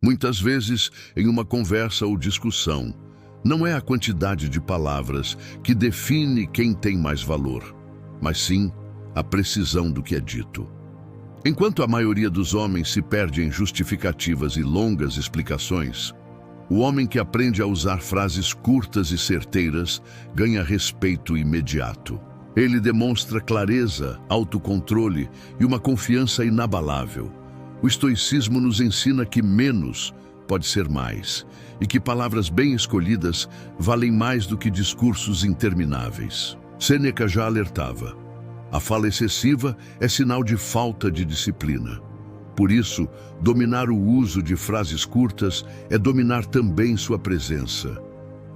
Muitas vezes, em uma conversa ou discussão, não é a quantidade de palavras que define quem tem mais valor, mas sim a precisão do que é dito. Enquanto a maioria dos homens se perde em justificativas e longas explicações, o homem que aprende a usar frases curtas e certeiras ganha respeito imediato. Ele demonstra clareza, autocontrole e uma confiança inabalável. O estoicismo nos ensina que menos pode ser mais e que palavras bem escolhidas valem mais do que discursos intermináveis. Sêneca já alertava: a fala excessiva é sinal de falta de disciplina. Por isso, dominar o uso de frases curtas é dominar também sua presença.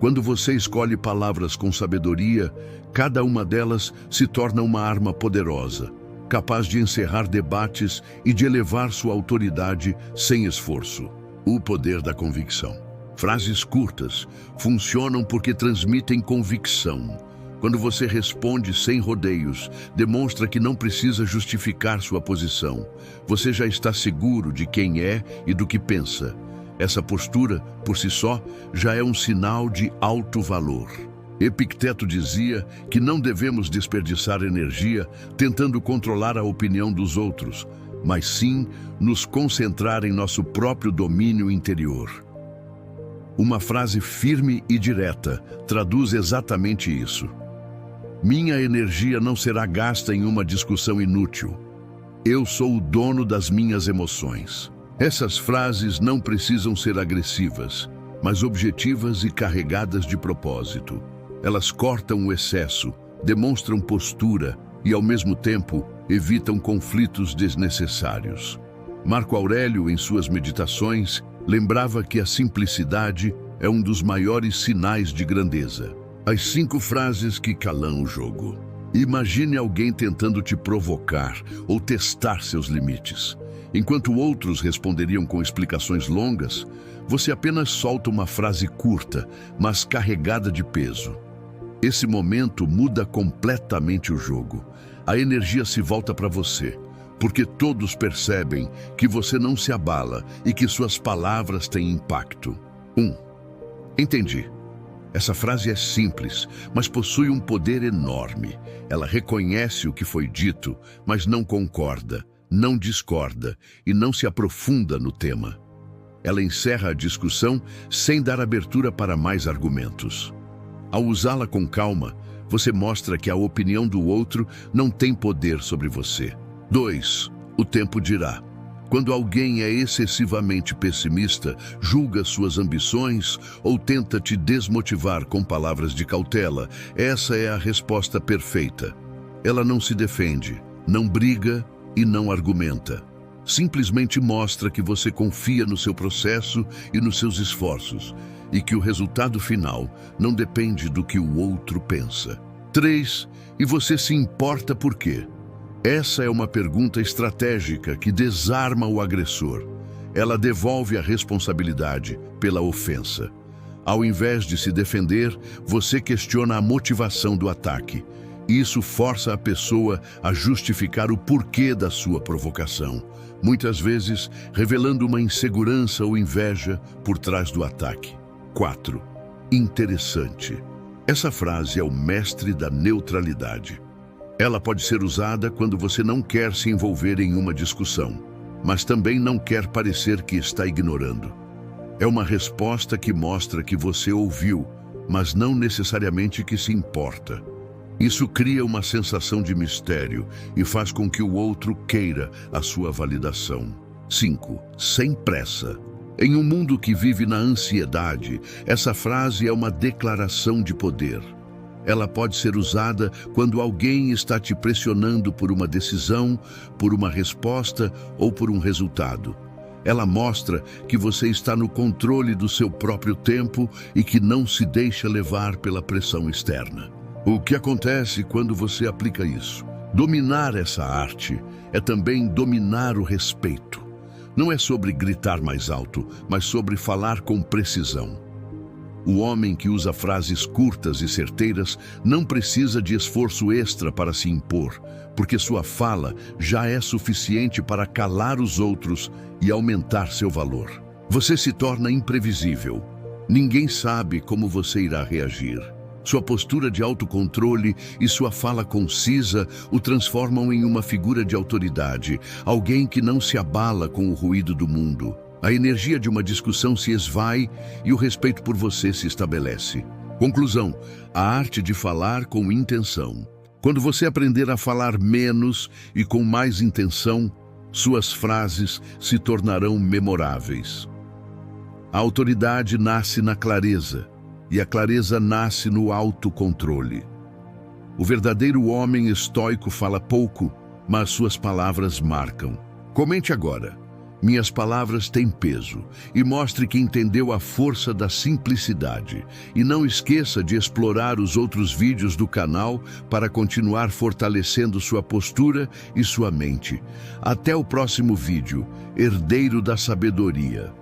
Quando você escolhe palavras com sabedoria, cada uma delas se torna uma arma poderosa, capaz de encerrar debates e de elevar sua autoridade sem esforço. O poder da convicção. Frases curtas funcionam porque transmitem convicção. Quando você responde sem rodeios, demonstra que não precisa justificar sua posição. Você já está seguro de quem é e do que pensa. Essa postura, por si só, já é um sinal de alto valor. Epicteto dizia que não devemos desperdiçar energia tentando controlar a opinião dos outros, mas sim nos concentrar em nosso próprio domínio interior. Uma frase firme e direta traduz exatamente isso. Minha energia não será gasta em uma discussão inútil. Eu sou o dono das minhas emoções. Essas frases não precisam ser agressivas, mas objetivas e carregadas de propósito. Elas cortam o excesso, demonstram postura e, ao mesmo tempo, evitam conflitos desnecessários. Marco Aurélio, em suas meditações, lembrava que a simplicidade é um dos maiores sinais de grandeza. As 5 frases que calam o jogo. Imagine alguém tentando te provocar ou testar seus limites. Enquanto outros responderiam com explicações longas, você apenas solta uma frase curta, mas carregada de peso. Esse momento muda completamente o jogo. A energia se volta para você, porque todos percebem que você não se abala e que suas palavras têm impacto. 1. Entendi. Essa frase é simples, mas possui um poder enorme. Ela reconhece o que foi dito, mas não concorda, não discorda e não se aprofunda no tema. Ela encerra a discussão sem dar abertura para mais argumentos. Ao usá-la com calma, você mostra que a opinião do outro não tem poder sobre você. 2. O tempo dirá. Quando alguém é excessivamente pessimista, julga suas ambições ou tenta te desmotivar com palavras de cautela, essa é a resposta perfeita. Ela não se defende, não briga e não argumenta. Simplesmente mostra que você confia no seu processo e nos seus esforços, e que o resultado final não depende do que o outro pensa. 3. E você se importa por quê? Essa é uma pergunta estratégica que desarma o agressor. Ela devolve a responsabilidade pela ofensa. Ao invés de se defender, você questiona a motivação do ataque. Isso força a pessoa a justificar o porquê da sua provocação, muitas vezes revelando uma insegurança ou inveja por trás do ataque. 4. Interessante. Essa frase é o mestre da neutralidade. Ela pode ser usada quando você não quer se envolver em uma discussão, mas também não quer parecer que está ignorando. É uma resposta que mostra que você ouviu, mas não necessariamente que se importa. Isso cria uma sensação de mistério e faz com que o outro queira a sua validação. 5. Sem pressa. Em um mundo que vive na ansiedade, essa frase é uma declaração de poder. Ela pode ser usada quando alguém está te pressionando por uma decisão, por uma resposta ou por um resultado. Ela mostra que você está no controle do seu próprio tempo e que não se deixa levar pela pressão externa. O que acontece quando você aplica isso? Dominar essa arte é também dominar o respeito. Não é sobre gritar mais alto, mas sobre falar com precisão. O homem que usa frases curtas e certeiras não precisa de esforço extra para se impor, porque sua fala já é suficiente para calar os outros e aumentar seu valor. Você se torna imprevisível. Ninguém sabe como você irá reagir. Sua postura de autocontrole e sua fala concisa o transformam em uma figura de autoridade, alguém que não se abala com o ruído do mundo. A energia de uma discussão se esvai e o respeito por você se estabelece. Conclusão: a arte de falar com intenção. Quando você aprender a falar menos e com mais intenção, suas frases se tornarão memoráveis. A autoridade nasce na clareza, e a clareza nasce no autocontrole. O verdadeiro homem estoico fala pouco, mas suas palavras marcam. Comente agora: minhas palavras têm peso, e mostre que entendeu a força da simplicidade. E não esqueça de explorar os outros vídeos do canal para continuar fortalecendo sua postura e sua mente. Até o próximo vídeo, Herdeiro da Sabedoria.